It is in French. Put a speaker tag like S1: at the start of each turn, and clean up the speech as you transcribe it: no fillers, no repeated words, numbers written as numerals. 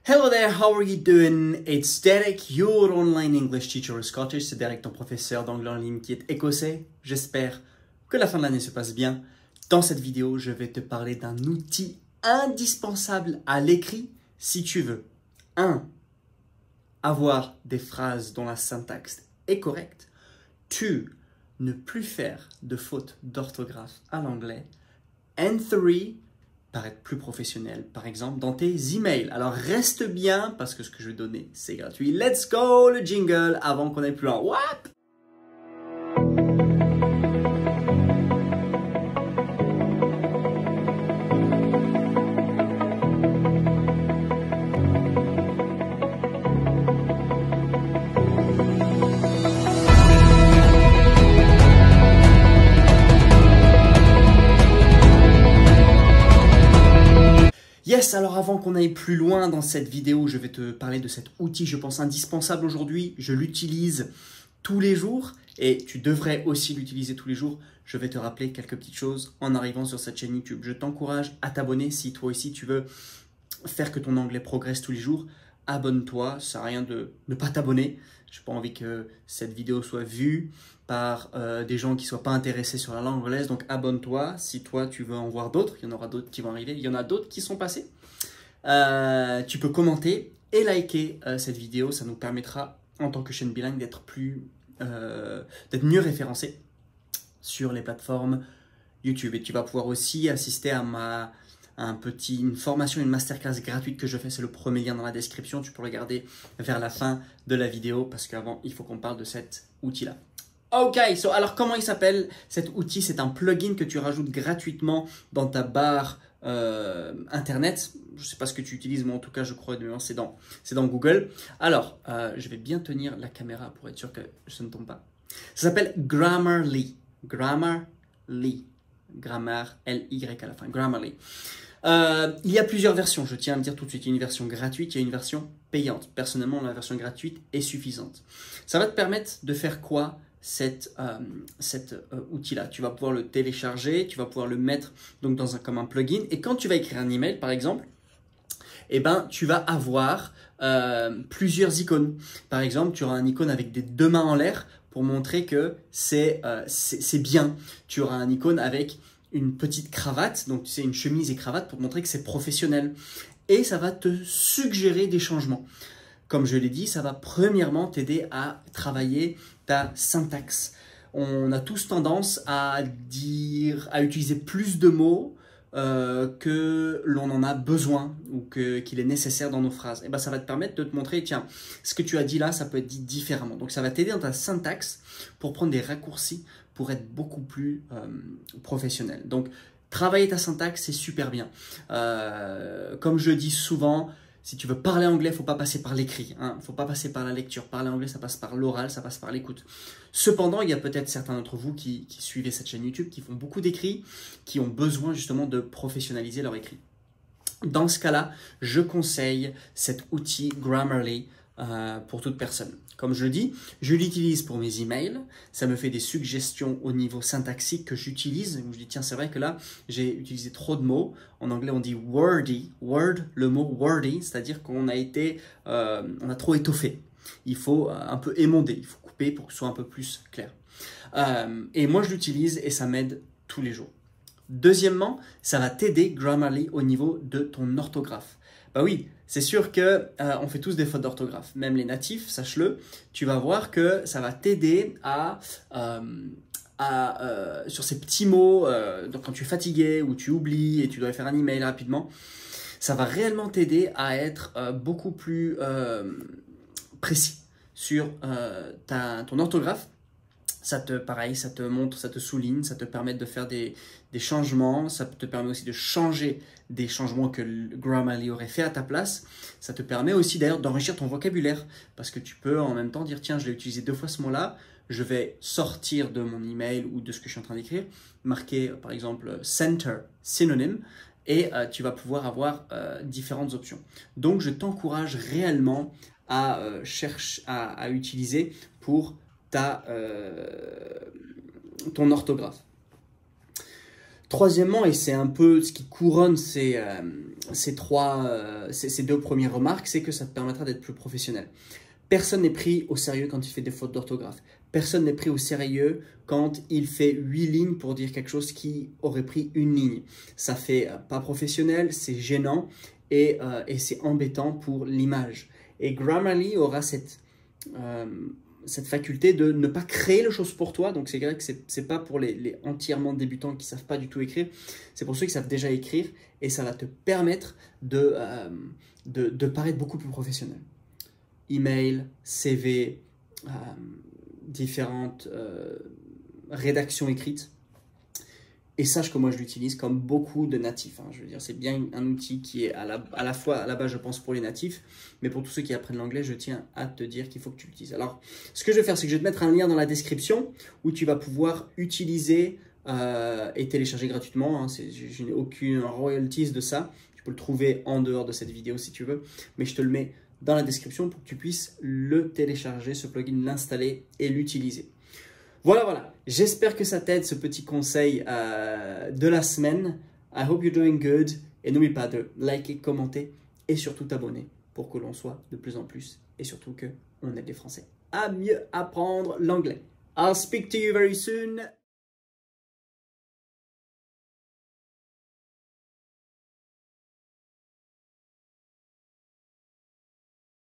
S1: Hello there, how are you doing? It's Derek, your online English teacher Scottish. C'est Derek, ton professeur d'anglais en ligne qui est écossais. J'espère que la fin de l'année se passe bien. Dans cette vidéo, je vais te parler d'un outil indispensable à l'écrit si tu veux 1. Avoir des phrases dont la syntaxe est correcte. 2. Ne plus faire de fautes d'orthographe à l'anglais. And 3. Paraître plus professionnel, par exemple, dans tes emails. Alors, reste bien, parce que ce que je vais donner, c'est gratuit. Let's go, le jingle, avant qu'on aille plus loin. What? Yes, alors avant qu'on aille plus loin dans cette vidéo, je vais te parler de cet outil, je pense, indispensable aujourd'hui. Je l'utilise tous les jours et tu devrais aussi l'utiliser tous les jours. Je vais te rappeler quelques petites choses en arrivant sur cette chaîne YouTube. Je t'encourage à t'abonner si toi aussi tu veux faire que ton anglais progresse tous les jours. Abonne-toi, ça sert à rien de ne pas t'abonner. Je n'ai pas envie que cette vidéo soit vue par des gens qui ne soient pas intéressés sur la langue anglaise. Donc abonne-toi si toi tu veux en voir d'autres. Il y en aura d'autres qui vont arriver. Il y en a d'autres qui sont passés. Tu peux commenter et liker cette vidéo. Ça nous permettra en tant que chaîne bilingue d'être mieux référencé sur les plateformes YouTube. Et tu vas pouvoir aussi assister à une formation, une masterclass gratuite que je fais. C'est le premier lien dans la description. Tu peux le regarder vers la fin de la vidéo parce qu'avant, il faut qu'on parle de cet outil-là. Ok, alors comment il s'appelle cet outil? C'est un plugin que tu rajoutes gratuitement dans ta barre internet. Je ne sais pas ce que tu utilises, mais en tout cas, je crois que c'est dans Google. Alors, je vais bien tenir la caméra pour être sûr que ça ne tombe pas. Ça s'appelle Grammarly. Grammarly. Grammaire, L-Y à la fin. Grammarly. Il y a plusieurs versions, je tiens à le dire tout de suite. Il y a une version gratuite, il y a une version payante. Personnellement, la version gratuite est suffisante. Ça va te permettre de faire quoi cet outil-là? Tu vas pouvoir le télécharger, tu vas pouvoir le mettre donc comme un plugin. Et quand tu vas écrire un email, par exemple, eh ben, tu vas avoir plusieurs icônes. Par exemple, tu auras un icône avec des deux mains en l'air pour montrer que c'est bien. Tu auras un icône avec une petite cravate, donc c'est une chemise et cravate pour montrer que c'est professionnel. Et ça va te suggérer des changements. Comme je l'ai dit, ça va premièrement t'aider à travailler ta syntaxe. On a tous tendance à utiliser plus de mots que l'on en a besoin ou qu'il est nécessaire dans nos phrases. Et ben, ça va te permettre de te montrer, tiens, ce que tu as dit là, ça peut être dit différemment. Donc, ça va t'aider dans ta syntaxe pour prendre des raccourcis pour être beaucoup plus professionnel. Donc, travailler ta syntaxe, c'est super bien. Comme je dis souvent, si tu veux parler anglais, il ne faut pas passer par l'écrit. Il ne faut pas passer par la lecture. Parler anglais, ça passe par l'oral, ça passe par l'écoute. Cependant, il y a peut-être certains d'entre vous qui suivez cette chaîne YouTube, qui font beaucoup d'écrits, qui ont besoin justement de professionnaliser leur écrit. Dans ce cas-là, je conseille cet outil Grammarly pour toute personne. Comme je le dis, je l'utilise pour mes emails. Ça me fait des suggestions au niveau syntaxique que j'utilise. Je dis, tiens, c'est vrai que là, j'ai utilisé trop de mots. En anglais, on dit wordy. Word, le mot wordy, c'est-à-dire qu'on a trop étoffé. Il faut un peu émonder, il faut couper pour que ce soit un peu plus clair. Et moi, je l'utilise et ça m'aide tous les jours. Deuxièmement, ça va t'aider Grammarly au niveau de ton orthographe. Bah oui, c'est sûr que on fait tous des fautes d'orthographe, même les natifs, sache-le. Tu vas voir que ça va t'aider sur ces petits mots, donc quand tu es fatigué ou tu oublies et tu dois faire un email rapidement, ça va réellement t'aider à être beaucoup plus précis sur ton orthographe. Pareil, ça te montre, ça te souligne, ça te permet de faire des changements, ça te permet aussi de changer des changements que Grammarly aurait fait à ta place. Ça te permet aussi d'ailleurs d'enrichir ton vocabulaire parce que tu peux en même temps dire tiens, je l'ai utilisé 2 fois ce mot-là, je vais sortir de mon email ou de ce que je suis en train d'écrire, marquer par exemple center, synonyme, et tu vas pouvoir avoir différentes options. Donc je t'encourage réellement à utiliser pour ton orthographe. Troisièmement, et c'est un peu ce qui couronne ces deux premières remarques, c'est que ça te permettra d'être plus professionnel. Personne n'est pris au sérieux quand il fait des fautes d'orthographe. Personne n'est pris au sérieux quand il fait 8 lignes pour dire quelque chose qui aurait pris une ligne. Ça fait pas professionnel, c'est gênant et c'est embêtant pour l'image. Et Grammarly aura cette faculté de ne pas créer les choses pour toi. Donc c'est vrai que c'est pas pour les entièrement débutants qui ne savent pas du tout écrire. C'est pour ceux qui savent déjà écrire et ça va te permettre de paraître beaucoup plus professionnel. Email, CV, différentes rédactions écrites. Et sache que moi je l'utilise comme beaucoup de natifs. Je veux dire, c'est bien un outil qui est à la fois à la base, je pense, pour les natifs, mais pour tous ceux qui apprennent l'anglais, je tiens à te dire qu'il faut que tu l'utilises. Alors, ce que je vais faire, c'est que je vais te mettre un lien dans la description où tu vas pouvoir utiliser et télécharger gratuitement. Je n'ai aucune royalties de ça. Tu peux le trouver en dehors de cette vidéo si tu veux, mais je te le mets dans la description pour que tu puisses le télécharger, ce plugin, l'installer et l'utiliser. Voilà. J'espère que ça t'aide, ce petit conseil de la semaine. I hope you're doing good. Et n'oublie pas de liker, commenter et surtout t'abonner pour que l'on soit de plus en plus et surtout qu'on aide les Français à mieux apprendre l'anglais. I'll speak to you very soon.